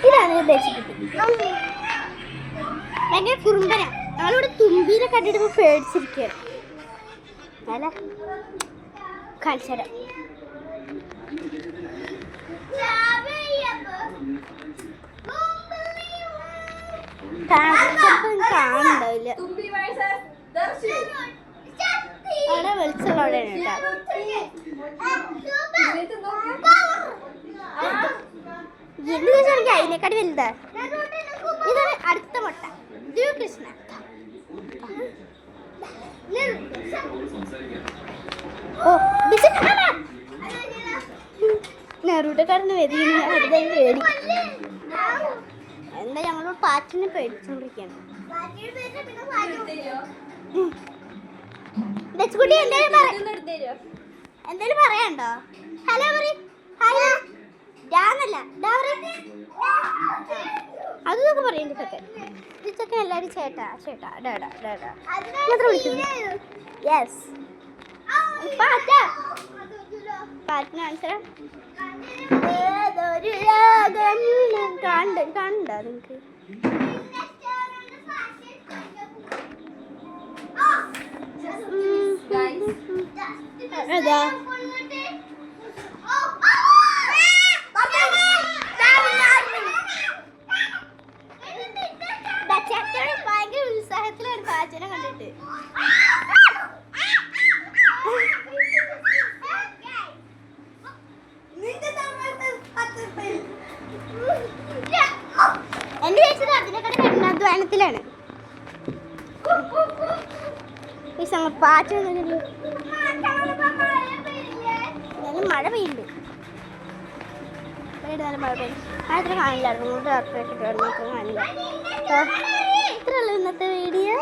ഇതാണ് ദേശക്കുട്ടി. ഭയങ്കര കുറുമ്പന. ഞങ്ങളിവിടെ തുമ്പീനെ കണ്ടിട്ട് പേടിച്ചിരിക്കുകയാണ്. അല്ല കാണിച്ചര കാണുന്നുണ്ടാവില്ല. അവിടെ വെളിച്ചുള്ള അവിടെയാണ് കേട്ടോ. എന്ത് ചോദിച്ചാൽ എനിക്ക് അതിനെക്കാട്ടി വലുതാ. ഇതാണ് അടുത്ത മുട്ട. കൃഷ്ണ ഓ നെറൂട്ടക്കാരന് പേടി. എന്താ ഞങ്ങളോട് പാറ്റിനെ പേടിച്ചോണ്ടിരിക്കുകയാണ്. കുട്ടി എന്തേലും പറയാണ്ടോ? ഹലോ അതൊക്കെ പറയണ്ട ചെക്കൻ. ഈ ചെക്കൻ എല്ലാരും ചേട്ടാ ചേട്ടാ ഡാഡാ ഡാഡാ മാത്രം വിളിക്കുന്നു. യെസ് പാറ്റിന് ആൻസർ കണ്ടോ നിങ്ങക്ക്? അതാ ഭയങ്കര ഉത്സാഹത്തിലാണ് പാച്ചനെ കണ്ടിട്ട്. എന്റെ ചേച്ചി അതിനെക്കാട്ട് കഠിനാധ്വാനത്തിലാണ്. പാച്ച മഴ പെയ്യുന്നുണ്ട്. മഴ പെയ്യും. അത്ര കാണില്ലായിരുന്നു. കാണില്ല. ഇത്രയുള്ളൂ ഇന്നത്തെ വീഡിയോ.